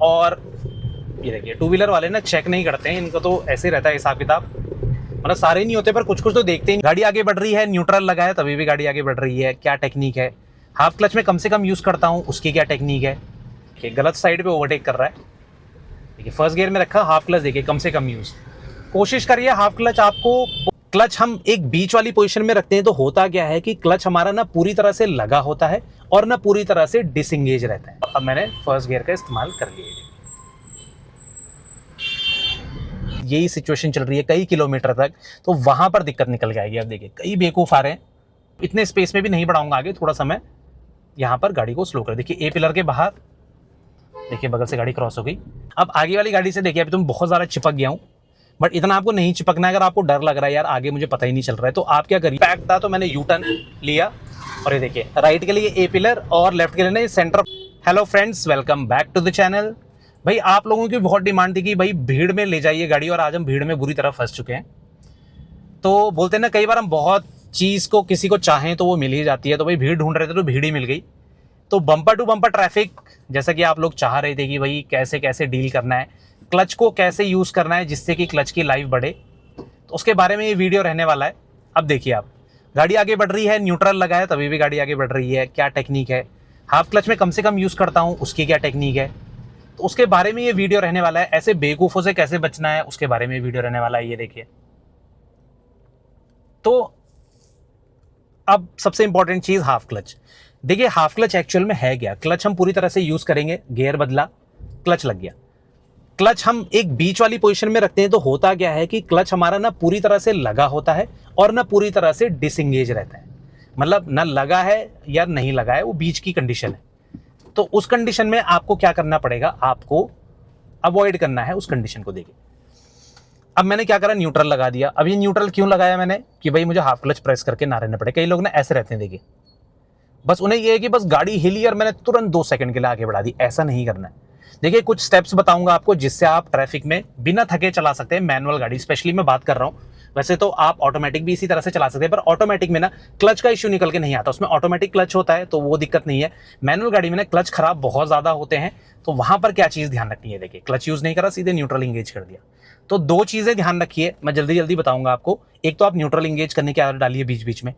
और ये देखिए टू व्हीलर वाले ना चेक नहीं करते हैं, इनको तो ऐसे रहता है हिसाब किताब, मतलब सारे नहीं होते पर कुछ कुछ तो देखते ही नहीं। गाड़ी आगे बढ़ रही है, न्यूट्रल लगा है तभी भी गाड़ी आगे बढ़ रही है, क्या टेक्निक है। हाफ क्लच में कम से कम यूज़ करता हूँ, उसकी क्या टेक्निक है। कि गलत साइड पे ओवरटेक कर रहा है, देखिए फर्स्ट गियर में रखा, हाफ क्लच देखिए कम से कम यूज़। कोशिश करिए हाफ क्लच आपको, क्लच हम एक बीच वाली पोजीशन में रखते हैं तो होता क्या है कि क्लच हमारा ना पूरी तरह से लगा होता है और ना पूरी तरह से डिसएंगेज रहता है। अब मैंने फर्स्ट गियर का इस्तेमाल कर लिया। यही सिचुएशन चल रही है कई किलोमीटर तक, तो वहां पर दिक्कत निकल के आएगी। अब देखिए कई बेवकूफ आ रहे हैं, इतने स्पेस में भी नहीं बढ़ाऊंगा आगे, थोड़ा समय यहाँ पर गाड़ी को स्लो कर। देखिए ए पिलर के बाहर, देखिए बगल से गाड़ी क्रॉस हो गई। अब आगे वाली गाड़ी से देखिए अभी तुम बहुत ज़्यादा चिपक गया हूँ, बट इतना आपको नहीं चिपकना है। अगर आपको डर लग रहा है यार आगे मुझे पता ही नहीं चल रहा है, तो आप क्या करिए, पैक था तो मैंने यू टर्न लिया और ये देखिए राइट के लिए ए पिलर और लेफ्ट के लिए ना centre. Hello friends, welcome back to the channel. भाई आप लोगों की बहुत डिमांड थी कि भाई भीड़ में ले जाइए गाड़ी, और आज हम भीड़ में बुरी तरह फंस चुके हैं। तो बोलते हैं ना कई बार हम बहुत चीज़ को किसी को चाहें तो वो मिल ही जाती है, तो भाई भीड़ ढूंढ रहे थे तो भीड़ ही मिल गई। तो बम्पर टू बम्पर ट्रैफिक, जैसा कि आप लोग चाह रहे थे कि भाई कैसे कैसे डील करना है, क्लच को कैसे यूज़ करना है जिससे कि क्लच की लाइफ बढ़े, तो उसके बारे में ये वीडियो रहने वाला है। अब देखिए आप, गाड़ी आगे बढ़ रही है, न्यूट्रल लगा है तभी भी गाड़ी आगे बढ़ रही है, क्या टेक्निक है। हाफ क्लच में कम से कम यूज़ करता हूँ, उसकी क्या टेक्निक है, तो उसके बारे में ये वीडियो रहने वाला है। ऐसे बेवकूफ़ों से कैसे बचना है उसके बारे में वीडियो रहने वाला है, ये देखिए। तो अब सबसे इंपॉर्टेंट चीज़ हाफ क्लच। देखिए हाफ क्लच एक्चुअल में है क्या। क्लच हम पूरी तरह से यूज़ करेंगे, गियर बदला, क्लच लग गया। क्लच हम एक बीच वाली पोजीशन में रखते हैं तो होता क्या है कि क्लच हमारा ना पूरी तरह से लगा होता है और ना पूरी तरह से डिसएंगेज रहता है, मतलब ना लगा है या नहीं लगा है, वो बीच की कंडीशन है। तो उस कंडीशन में आपको क्या करना पड़ेगा, आपको अवॉइड करना है उस कंडीशन को। देखिए अब मैंने क्या करा, न्यूट्रल लगा दिया। अब ये न्यूट्रल क्यों लगाया मैंने, कि भाई मुझे हाफ क्लच प्रेस करके ना रहना पड़े। कई लोग ना ऐसे रहते हैं, देखिए बस उन्हें ये है कि बस गाड़ी हिली और मैंने तुरंत 2 सेकंड के लिए आगे बढ़ा दी। ऐसा नहीं करना है। देखिए कुछ स्टेप्स बताऊंगा आपको जिससे आप ट्रैफिक में बिना थके चला सकते हैं। मैनुअल गाड़ी स्पेशली मैं बात कर रहा हूँ, वैसे तो आप ऑटोमेटिक भी इसी तरह से चला सकते हैं, पर ऑटोमेटिक में ना क्लच का इश्यू निकल के नहीं आता। उसमें ऑटोमेटिक क्लच होता है तो वो दिक्कत नहीं है। मैनुअल गाड़ी में ना क्लच खराब बहुत ज़्यादा होते हैं, तो वहाँ पर क्या चीज़ ध्यान रखनी है। देखिए क्लच यूज़ नहीं करा, सीधे न्यूट्रल इंगेज कर दिया। तो 2 चीज़ें ध्यान रखिए, मैं जल्दी जल्दी बताऊंगा आपको। एक तो आप न्यूट्रल इंगेज करने की आदत डालिए बीच बीच में।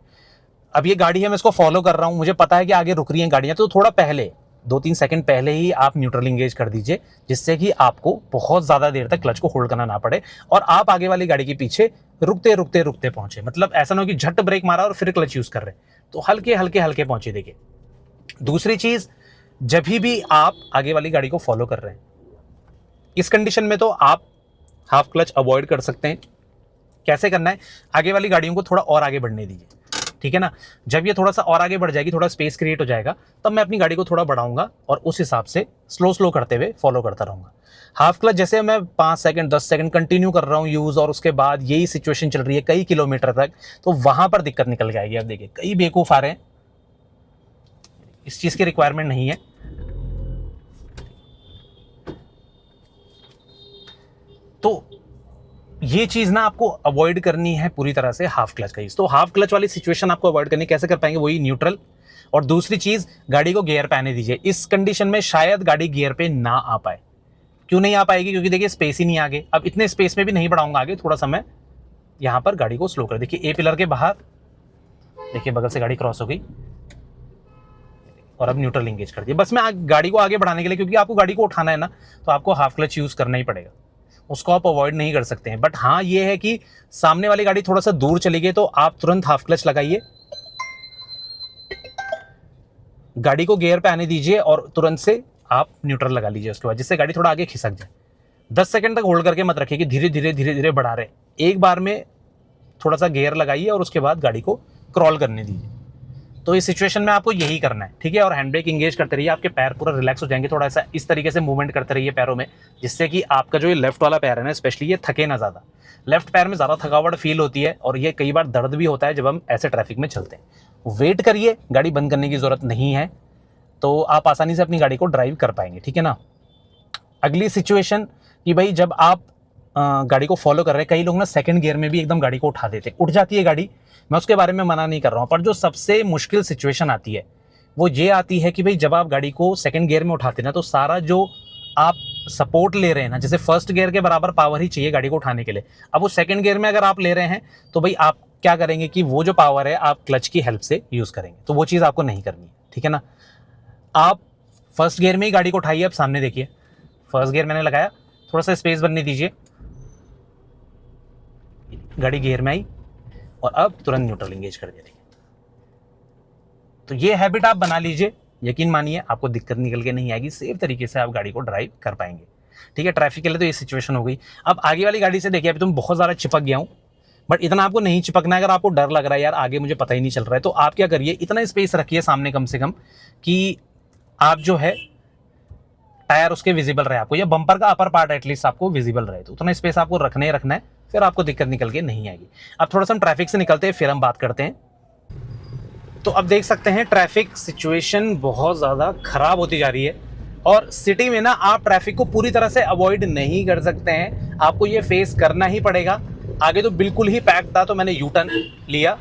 अब ये गाड़ी है, मैं इसको फॉलो कर रहा हूँ, मुझे पता है कि आगे रुक रही हैं गाड़ियाँ, तो थोड़ा पहले 2-3 सेकंड पहले ही आप न्यूट्रल इंगेज कर दीजिए, जिससे कि आपको बहुत ज़्यादा देर तक क्लच को होल्ड करना ना पड़े और आप आगे वाली गाड़ी के पीछे रुकते रुकते रुकते पहुंचे। मतलब ऐसा ना हो कि झट ब्रेक मारा और फिर क्लच यूज़ कर रहे हैं, तो हल्के हल्के हल्के पहुंचे। देखिए दूसरी चीज़, जब भी आप आगे वाली गाड़ी को फॉलो कर रहे हैं इस कंडीशन में, तो आप हाफ क्लच अवॉइड कर सकते हैं। कैसे करना है, आगे वाली गाड़ियों को थोड़ा और आगे बढ़ने दीजिए, ठीक है ना। जब ये थोड़ा सा और आगे बढ़ जाएगी, थोड़ा स्पेस क्रिएट हो जाएगा, तब मैं अपनी गाड़ी को थोड़ा बढ़ाऊंगा और उस हिसाब से स्लो स्लो करते हुए फॉलो करता रहूंगा। हाफ क्लच जैसे मैं 5 सेकंड 10 सेकंड कंटिन्यू कर रहा हूँ यूज़, और उसके बाद यही सिचुएशन चल रही है कई किलोमीटर तक, तो वहां पर दिक्कत निकल के आएगी। अब देखिए कई बेवकूफ आ रहे हैं, इस चीज़ की रिक्वायरमेंट नहीं है। तो ये चीज़ ना आपको अवॉइड करनी है पूरी तरह से हाफ क्लच का यूज़। तो हाफ क्लच वाली सिचुएशन आपको अवॉइड करनी, कैसे कर पाएंगे, वही न्यूट्रल। और दूसरी चीज़, गाड़ी को गियर पे आने दीजिए। इस कंडीशन में शायद गाड़ी गियर पे ना आ पाए। क्यों नहीं आ पाएगी, क्योंकि देखिए स्पेस ही नहीं आगे। अब इतने स्पेस में भी नहीं बढ़ाऊंगा आगे, थोड़ा समय यहाँ पर गाड़ी को स्लो कर। देखिए ए पिलर के बाहर, देखिए बगल से गाड़ी क्रॉस हो गई और अब न्यूट्रल इंगेज कर दिया। बस मैं गाड़ी को आगे बढ़ाने के लिए, क्योंकि आपको गाड़ी को उठाना है ना, तो आपको हाफ क्लच यूज़ करना ही पड़ेगा, उसको आप अवॉइड नहीं कर सकते हैं। बट हाँ ये है कि सामने वाली गाड़ी थोड़ा सा दूर चली गई तो आप तुरंत हाफ क्लच लगाइए, गाड़ी को गियर पे आने दीजिए और तुरंत से आप न्यूट्रल लगा लीजिए उसके बाद, जिससे गाड़ी थोड़ा आगे खिसक जाए। 10 सेकंड तक होल्ड करके मत रखिए कि धीरे धीरे धीरे धीरे बढ़ा रहे। एक बार में थोड़ा सा गियर लगाइए और उसके बाद गाड़ी को क्रॉल करने दीजिए। तो इस सिचुएशन में आपको यही करना है, ठीक है। और हैंड ब्रेक इंगेज करते रहिए, आपके पैर पूरा रिलैक्स हो जाएंगे। थोड़ा सा इस तरीके से मूवमेंट करते रहिए पैरों में, जिससे कि आपका जो ये लेफ्ट वाला पैर है ना, स्पेशली ये थके ना ज़्यादा। लेफ्ट पैर में ज़्यादा थकावट फील होती है और ये कई बार दर्द भी होता है जब हम ऐसे ट्रैफिक में चलते हैं। वेट करिए, गाड़ी बंद करने की ज़रूरत नहीं है, तो आप आसानी से अपनी गाड़ी को ड्राइव कर पाएंगे, ठीक है ना। अगली सिचुएशन कि भाई जब आप गाड़ी को फॉलो कर रहे हैं, कई लोग ना सेकंड गियर में भी एकदम गाड़ी को उठा देते हैं, उठ जाती है गाड़ी। मैं उसके बारे में मना नहीं कर रहा हूँ, पर जो सबसे मुश्किल सिचुएशन आती है वो ये आती है कि भाई जब आप गाड़ी को सेकंड गियर में उठाते हैं ना, तो सारा जो आप सपोर्ट ले रहे हैं ना, जैसे फर्स्ट गियर के बराबर पावर ही चाहिए गाड़ी को उठाने के लिए। अब वो सेकंड गियर में अगर आप ले रहे हैं तो भाई आप क्या करेंगे कि वो जो पावर है आप क्लच की हेल्प से यूज़ करेंगे, तो वो चीज़ आपको नहीं करनी है, ठीक है ना। आप फर्स्ट गियर में ही गाड़ी को उठाइए। अब सामने देखिए, फर्स्ट गियर मैंने लगाया, थोड़ा सा स्पेस बनने दीजिए, गाड़ी गियर में आई और अब तुरंत न्यूट्रल इंगेज कर दिया। तो ये हैबिट आप बना लीजिए, यकीन मानिए आपको दिक्कत निकल के नहीं आएगी, सेफ तरीके से आप गाड़ी को ड्राइव कर पाएंगे, ठीक है। ट्रैफिक के लिए तो ये सिचुएशन हो गई। अब आगे वाली गाड़ी से देखिए, अभी तुम बहुत ज़्यादा चिपक गया हूँ, बट इतना आपको नहीं चिपकना है। अगर आपको डर लग रहा है यार आगे मुझे पता ही नहीं चल रहा है, तो आप क्या करिए, इतना स्पेस रखिए सामने कम से कम कि आप जो है टायर उसके विजिबल रहे आपको, या बम्पर का अपर पार्ट एटलीस्ट आपको विजिबल रहे, तो उतना स्पेस आपको रखना ही रखना है, फिर आपको दिक्कत निकल के नहीं आएगी। अब थोड़ा सा हम ट्रैफिक से निकलते हैं, फिर हम बात करते हैं। तो अब देख सकते हैं ट्रैफिक सिचुएशन बहुत ज़्यादा ख़राब होती जा रही है, और सिटी में ना आप ट्रैफिक को पूरी तरह से अवॉइड नहीं कर सकते हैं, आपको ये फेस करना ही पड़ेगा। आगे तो बिल्कुल ही पैक था, तो मैंने यू टर्न लिया,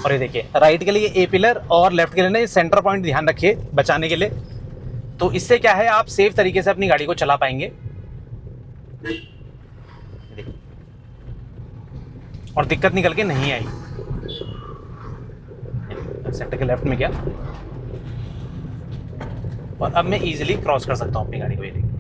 और ये देखिए राइट के लिए ए पिलर और लेफ्ट के लिए ना सेंटर पॉइंट ध्यान रखिए बचाने के लिए। तो इससे क्या है, आप सेफ तरीके से अपनी गाड़ी को चला पाएंगे और दिक्कत निकल के नहीं आई। सेंटर के लेफ्ट में गया और अब मैं इजीली क्रॉस कर सकता हूं अपनी गाड़ी को। ये देखिए,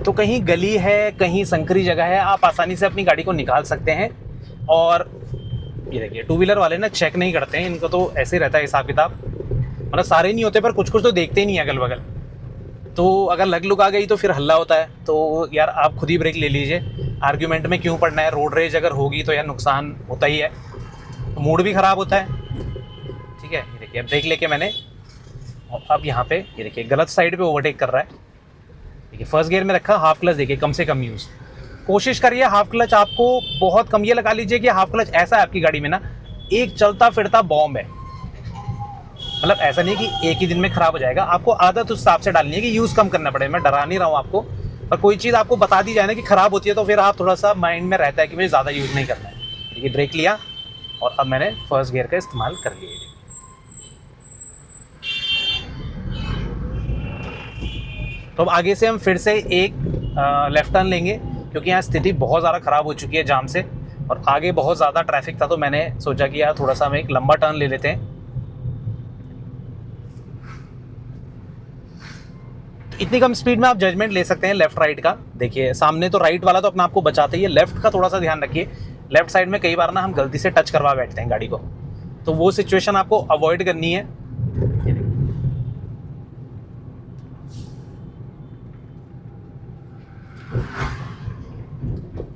तो कहीं गली है, कहीं संकरी जगह है, आप आसानी से अपनी गाड़ी को निकाल सकते हैं। और ये देखिए टू व्हीलर वाले ना चेक नहीं करते हैं, इनको तो ऐसे रहता है हिसाब किताब, मतलब सारे नहीं होते पर कुछ कुछ तो देखते ही नहीं अगल बगल, तो अगर लग लुक आ गई तो फिर हल्ला होता है। तो यार आप खुद ही ब्रेक ले लीजिए, आर्ग्यूमेंट में क्यों पड़ना है। रोड रेज अगर होगी तो यार नुकसान होता ही है, तो मूड भी ख़राब होता है, ठीक है। ये देखिए ब्रेक लेके मैंने, और अब यहाँ पे ये देखिए गलत साइड पे ओवरटेक कर रहा है। देखिए फर्स्ट गियर में रखा, हाफ क्लच देखिए कम से कम यूज़, कोशिश करिए हाफ क्लच आपको बहुत कम, ये लगा लीजिए कि हाफ क्लच ऐसा है आपकी गाड़ी में ना एक चलता फिरता बॉम्ब है, मतलब ऐसा नहीं कि एक ही दिन में ख़राब हो जाएगा, आपको आदत उस हिसाब से डालनी है कि यूज़ कम करना पड़ेगा। मैं डरा नहीं रहा हूँ आपको, पर कोई चीज़ आपको बता दी जाए ना कि ख़राब होती है, तो फिर आप थोड़ा सा माइंड में रहता है कि मुझे ज़्यादा यूज़ नहीं करना है। देखिए ब्रेक लिया और अब मैंने फर्स्ट गियर का इस्तेमाल कर लिया। तो अब आगे से हम फिर से एक लेफ्ट टर्न लेंगे, क्योंकि यहाँ स्थिति बहुत ज़्यादा ख़राब हो चुकी है जाम से, और आगे बहुत ज़्यादा ट्रैफिक था, तो मैंने सोचा कि यार थोड़ा सा हम एक लंबा टर्न ले लेते हैं। इतनी कम स्पीड में आप जजमेंट ले सकते हैं लेफ्ट राइट का। देखिए सामने तो राइट वाला तो अपना आपको बचाते ही है, लेफ्ट का थोड़ा सा ध्यान रखिए। लेफ्ट साइड में कई बार ना हम गलती से टच करवा बैठते हैं गाड़ी को, तो वो सिचुएशन आपको अवॉइड करनी है।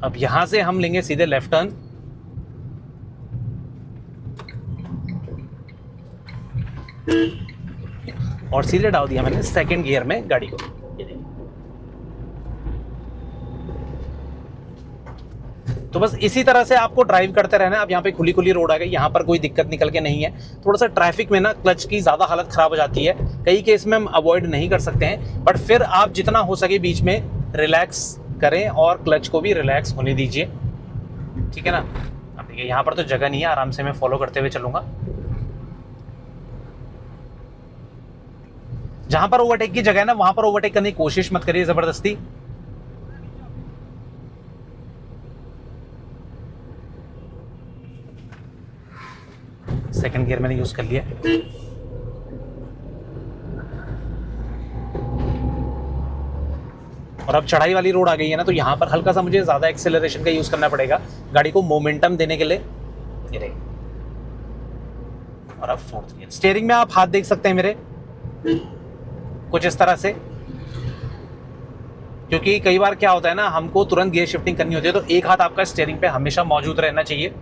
अब यहां से हम लेंगे सीधे लेफ्ट टर्न, और सीधे डाल दिया मैंने सेकंड गियर में गाड़ी को। तो बस इसी तरह से आपको ड्राइव करते रहना है। अब यहाँ पे खुली खुली रोड आ गई, यहाँ पर कोई दिक्कत निकल के नहीं है। थोड़ा सा ट्रैफिक में ना क्लच की ज़्यादा हालत ख़राब हो जाती है, कई केस में हम अवॉइड नहीं कर सकते हैं, बट फिर आप जितना हो सके बीच में रिलैक्स करें और क्लच को भी रिलैक्स होने दीजिए, ठीक है ना। अब देखिए यहाँ पर तो जगह नहीं है, आराम से मैं फॉलो करते हुए चलूँगा। जहां पर ओवरटेक की जगह है ना, वहां पर ओवरटेक करने की कोशिश मत करिए जबरदस्ती। सेकंड गियर मैंने यूज कर लिया। और अब चढ़ाई वाली रोड आ गई है ना, तो यहां पर हल्का सा मुझे ज्यादा एक्सेलरेशन का यूज करना पड़ेगा गाड़ी को मोमेंटम देने के लिए। ये रही, और अब फोर्थ गियर। स्टीयरिंग में आप हाथ देख सकते हैं मेरे कुछ इस तरह से, क्योंकि कई बार क्या होता है ना, हमको तुरंत गियर शिफ्टिंग करनी होती है, तो एक हाथ आपका स्टीयरिंग पे हमेशा मौजूद रहना चाहिए।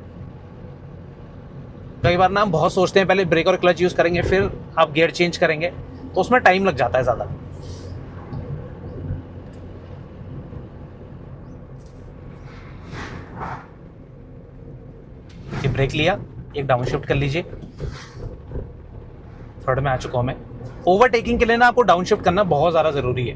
कई बार ना हम बहुत सोचते हैं पहले ब्रेक और क्लच यूज करेंगे, फिर आप गियर चेंज करेंगे, तो उसमें टाइम लग जाता है ज़्यादा। ब्रेक लिया, एक डाउन शिफ्ट कर लीजिए। थर्ड में आ चुका हूं मैं। ओवरटेकिंग के लिए ना आपको डाउन शिफ्ट करना बहुत ज़्यादा ज़रूरी है।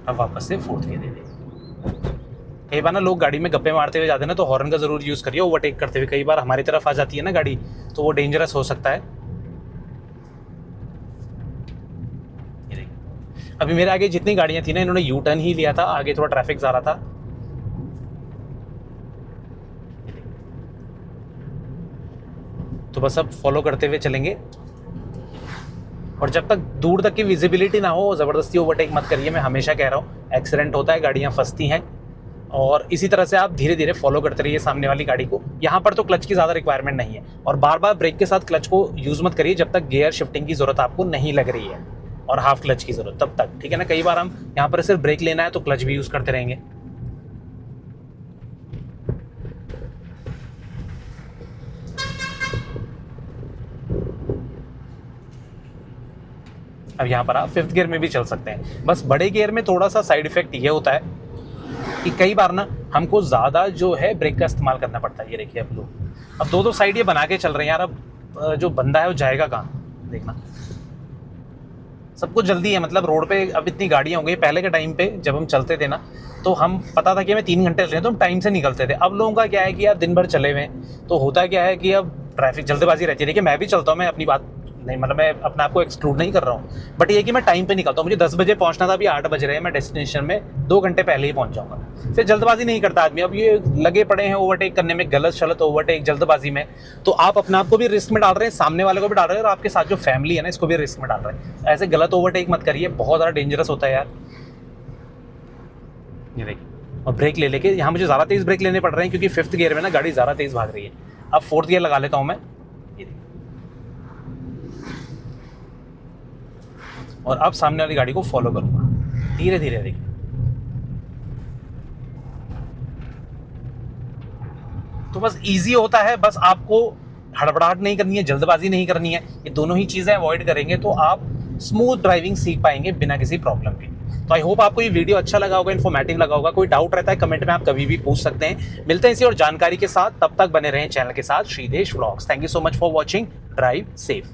अब वापस से फोर्थ गियर दे दें। कई बार ना लोग गाड़ी में गप्पे मारते हुए जाते हैं ना, तो हॉर्न का ज़रूर यूज़ करिए ओवरटेक करते हुए। कई बार हमारी तरफ आ जाती है ना गाड़ी, तो वो डेंजरस हो सकता है। ये देखिए, अभी मेरे आगे जितनी गाड़ियाँ थी ना, इन्होंने यू टर्न ही लिया था, आगे थोड़ा ट्रैफिक ज़्यादा था। तो बस अब फॉलो करते हुए चलेंगे, और जब तक दूर तक की विजिबिलिटी ना हो ज़बरदस्ती ओवरटेक मत करिए। मैं हमेशा कह रहा हूँ, एक्सीडेंट होता है, गाड़ियाँ फंसती हैं। और इसी तरह से आप धीरे धीरे फॉलो करते रहिए सामने वाली गाड़ी को। यहाँ पर तो क्लच की ज़्यादा रिक्वायरमेंट नहीं है, और बार बार ब्रेक के साथ क्लच को यूज़ मत करिए जब तक गियर शिफ्टिंग की ज़रूरत आपको नहीं लग रही है, और हाफ क्लच की ज़रूरत तब तक, ठीक है ना। कई बार हम यहाँ पर सिर्फ ब्रेक लेना है तो क्लच भी यूज़ करते रहेंगे। अब यहाँ पर आप 5th गियर में भी चल सकते हैं। बस बड़े गियर में थोड़ा सा साइड इफेक्ट ये होता है कि कई बार ना हमको ज़्यादा जो है ब्रेक का इस्तेमाल करना पड़ता है। ये देखिए, अब लोग अब दो साइड ये बना के चल रहे हैं यार। अब जो बंदा है वो जाएगा कहाँ, देखना। सबको जल्दी है, मतलब रोड पे अब इतनी गाड़ियाँ हो गई। पहले के टाइम पे जब हम चलते थे ना, तो हम पता था कि हमें 3 घंटे चल रहे हैं, तो हम टाइम से निकलते थे। अब लोगों का क्या है कि यार दिन भर चले हुए, तो होता क्या है कि अब ट्रैफिक जल्दबाजी रहती है। देखिए, मैं भी चलता हूँ, मैं अपनी बात नहीं, मतलब मैं अपने आप को एक्सक्लूड नहीं कर रहा हूँ, बट ये कि मैं टाइम पे निकलता हूँ। मुझे 10 बजे पहुँचना था, अभी 8 बज रहे हैं, मैं डेस्टिनेशन में 2 घंटे पहले ही पहुँच जाऊँगा। फिर जल्दबाजी नहीं करता आदमी। अब ये लगे पड़े हैं ओवरटेक करने में, गलत शलत ओवरटेक जल्दबाजी में, तो आप अपने आप को भी रिस्क में डाल रहे हैं, सामने वाले को भी डाल रहे हैं, और आपके साथ जो फैमिली है ना, इसको भी रिस्क में डाल रहे हैं। ऐसे गलत ओवरटेक मत करिए, बहुत ज़्यादा डेंजरस होता है यार। ये देखिए, और ब्रेक ले लेके यहाँ मुझे ज़्यादा तेज़ ब्रेक लेने पड़ रहे हैं, क्योंकि 5th गियर में ना गाड़ी ज़्यादा तेज़ भाग रही है। अब 4th गियर लगा लेता हूँ मैं, और अब सामने वाली गाड़ी को फॉलो करूँगा धीरे धीरे। देखिए, तो बस इजी होता है, बस आपको हड़बड़ाहट नहीं करनी है, जल्दबाजी नहीं करनी है। ये दोनों ही चीज़ें अवॉइड करेंगे तो आप स्मूथ ड्राइविंग सीख पाएंगे बिना किसी प्रॉब्लम के। तो आई होप आपको ये वीडियो अच्छा लगा होगा, इन्फॉर्मेटिव लगा होगा। कोई डाउट रहता है कमेंट में आप कभी भी पूछ सकते हैं। मिलते हैं इसी और जानकारी के साथ, तब तक बने रहें चैनल के साथ, Shridesh vlogs. Thank you so much for watching. Drive safe.